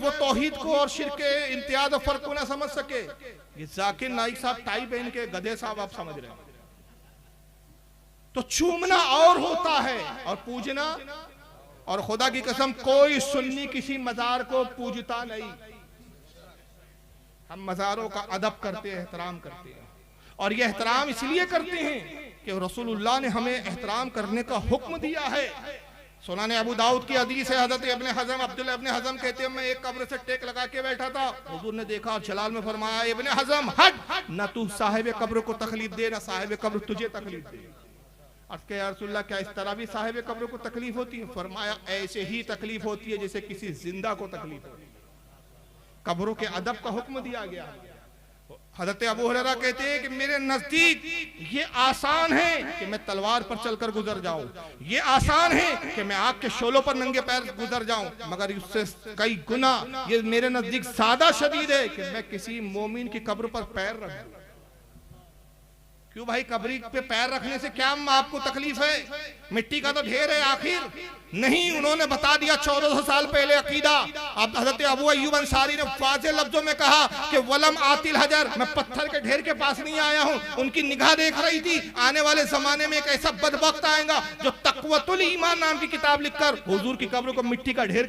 वो तौहीद को और शिर्क के इम्तियाज और फर्क को ना समझ सके। ये जाकिर नाइक साहब टाई पहन के गधे साहब आप समझ रहे हैं। तो चूमना और होता है और पूजना, और खुदा की कसम कोई सुन्नी किसी मजार को पूजता नहीं। हम मजारों का अदब करते हैं, एहतराम करते हैं, और यह एहतराम इसलिए करते हैं कि रसूलुल्लाह ने हमें एहतराम करने का हुक्म दिया है। सुनाने अबू दाऊद की हदीस है, हज़रत इब्ने हज़म अब्दुल्लाह इब्ने हज़म कहते हैं मैं एक कब्र से टेक लगा के बैठा था, हुजूर ने देखा जलाल में फरमाया इब्ने हज़म हट, न तू साहिब कब्र को तकलीफ दे, न साहिब कब्र तुझे तकलीफ दे। अर्ज़ किया या रसूलल्लाह क्या इस तरह भी साहिब कब्र को तकलीफ होती है? फरमाया ऐसे ही तकलीफ होती है जैसे किसी जिंदा को तकलीफ होती है। कब्रों के अदब का हुक्म दिया गया। हज़रत अबू हुरैरा कहते हैं कि मेरे नजदीक ये आसान है कि मैं तलवार पर चलकर गुजर जाऊं, ये आसान है कि मैं आग के शोलों पर नंगे पैर गुजर जाऊं, मगर उससे कई गुना ये मेरे नजदीक ज्यादा शदीद है कि मैं किसी मोमिन की कब्र पर पैर रख दूं। क्यों भाई, कब्री पे पैर रखने से क्या आपको तकलीफ है? मिट्टी का तो ढेर है आखिर। नहीं, उन्होंने बता दिया 1400 साल पहले अकीदा। अब हज़रत अबू अय्यूब अंसारी ने वाज़े लफ्जों में कहा कि वलम आतिल हजर, मैं पत्थर के ढेर के पास नहीं आया हूँ। उनकी निगाह देख रही थी आने वाले जमाने में एक ऐसा बदबख्त आएगा जो तक़वतुल ईमान नाम की किताब लिखकर हुजूर की कब्र को मिट्टी का ढेर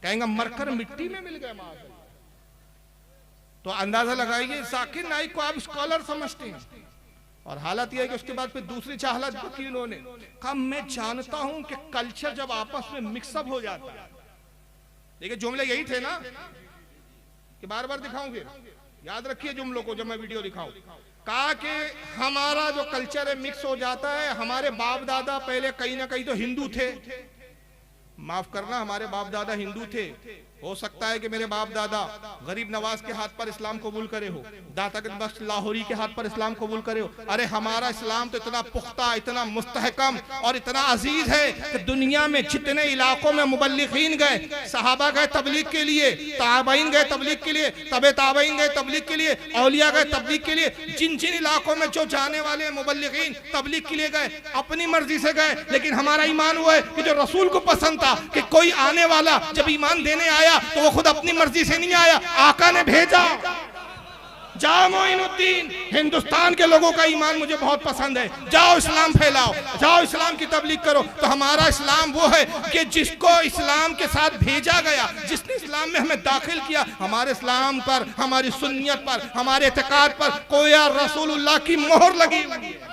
कहेगा मरकर मिट्टी में मिल गए माँ। तो अंदाजा लगाइए जाकिर नाइक को आप स्कॉलर समझते हैं, और हालत यह है कि उसके बाद फिर दूसरी चाहलत की उन्होंने कहा मैं जानता हूं कि कल्चर जब आपस में मिक्सअप हो जाता है। देखिए जुमले यही थे ना कि बार बार दिखाऊंगे, याद रखिए जुमलों को जब मैं वीडियो दिखाऊं। कहा कि हमारा जो कल्चर है मिक्स हो जाता है। हमारे बाप दादा पहले कहीं ना कहीं तो हिंदू थे, माफ करना हमारे बाप दादा हिंदू थे। हो सकता है कि मेरे बाप दादा गरीब नवाज के हाथ पर इस्लाम कबूल करे हो, दाता बख्श लाहौरी के हाथ पर इस्लाम कबूल करे हो। अरे हमारा इस्लाम तो इतना पुख्ता, इतना मुस्तहकम और इतना अजीज है कि दुनिया में जितने इलाकों में मुबल्लिगीन गए, सहाबा गए तबलीग के लिए, ताबईन गए तबलीग के लिए, तबे ताबईन गए तबलीग के लिए, औलिया गए तबलीग के लिए, जिन जिन इलाकों में जो जाने वाले मुबल्लिगीन तबलीग के लिए गए अपनी मर्जी से गए। लेकिन हमारा ईमान वो है कि जो रसूल को पसंद था कि कोई आने वाला जब ईमान देने आया तो वो खुद अपनी मर्जी से नहीं आया, आका ने भेजा। जाओ मोइनुद्दीन, हिंदुस्तान के लोगों का ईमान मुझे बहुत पसंद है, जाओ इस्लाम फैलाओ, जाओ इस्लाम की तबलीग करो। तो हमारा इस्लाम वो है कि जिसको इस्लाम के साथ भेजा गया, जिसने इस्लाम में हमें दाखिल किया, हमारे इस्लाम पर, हमारी सुन्नियत पर, हमारे एतकाद पर कोई रसूलुल्लाह की मोहर लगी हुई है।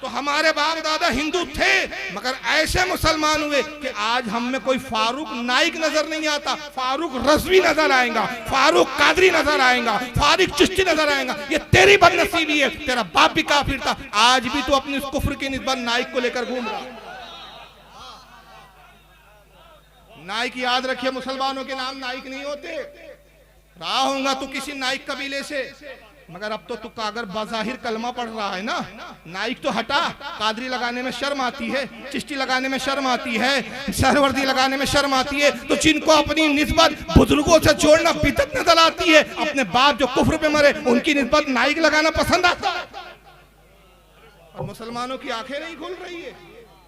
तो हमारे बाप दादा हिंदू थे मगर ऐसे मुसलमान हुए कि आज हम में कोई फारूक नाइक नजर नहीं आता, फारूक रज़वी नजर आएगा, फारूक कादरी नजर आएगा, फारूक चिश्ती नजर आएगा। ये तेरी बदनसीबी है, तेरा बाप भी काफिर था, आज भी तो अपनी उस कुफ्र की निस्बत नाइक को लेकर घूम रहा। नाइक याद रखिए, मुसलमानों के नाम नाइक नहीं होते। रहा होगा तो किसी नाइक कबीले से, मगर अब तो तू अगर बाज़ाहिर कलमा पढ़ रहा है ना, नाइक तो हटा, कादरी लगाने में शर्म आती है, चिश्ती लगाने में शर्म आती है, सरवर्दी लगाने में शर्म आती है। तो जिनको अपनी निस्बत बुजुर्गों से जोड़ना बिदअत नजर आती है, अपने बाप जो कुफ्र पे मरे उनकी निस्बत नाइक लगाना पसंद आता है। और मुसलमानों की आंखें नहीं खुल रही है,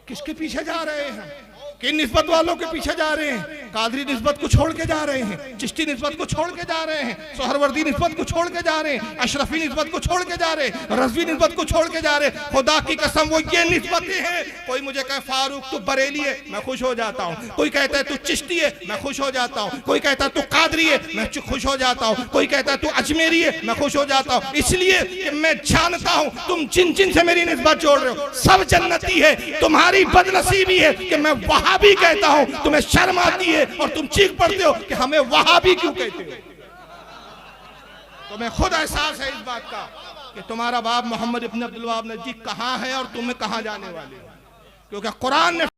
किसके पीछे जा रहे हैं? किन निस्बत वालों के पीछे जा रहे हैं? कादरी निस्बत को छोड़ के जा रहे हैं, चिश्ती निस्बत को छोड़ के जा रहे हैं, सोहरवर्दी निस्बत को छोड़ के जा रहे हैं, अशरफी निस्बत को छोड़ के जा रहे हैं, रज़वी निस्बत को छोड़ के जा रहे हैं। खुदा की कसम वो ये निस्बतें हैं। कोई मुझे कहे फारूक तू बरेली है, मैं खुश हो जाता हूँ। कोई कहता है तू चिश्ती है, मैं खुश हो जाता हूँ। कोई कहता है तू कादरी है, मैं खुश हो जाता हूँ। कोई कहता है तू अजमेरी है, मैं खुश हो जाता हूँ। इसलिए कि मैं जानता हूँ तुम जिन जिन से मेरी निस्बत जोड़ रहे हो सब जन्नती है। तुम्हारी बदनसीबी है कि मैं वहाबी कहता हूं, तुम्हें शर्म आती है और तुम चीख पड़ते हो कि हमें वहाबी क्यों कहते हो। तुम्हें खुद एहसास है इस बात का कि तुम्हारा बाप मोहम्मद इब्न अब्दुल वहाब नजदीक कहां है और तुम्हें कहां जाने वाले हो, क्योंकि कुरान ने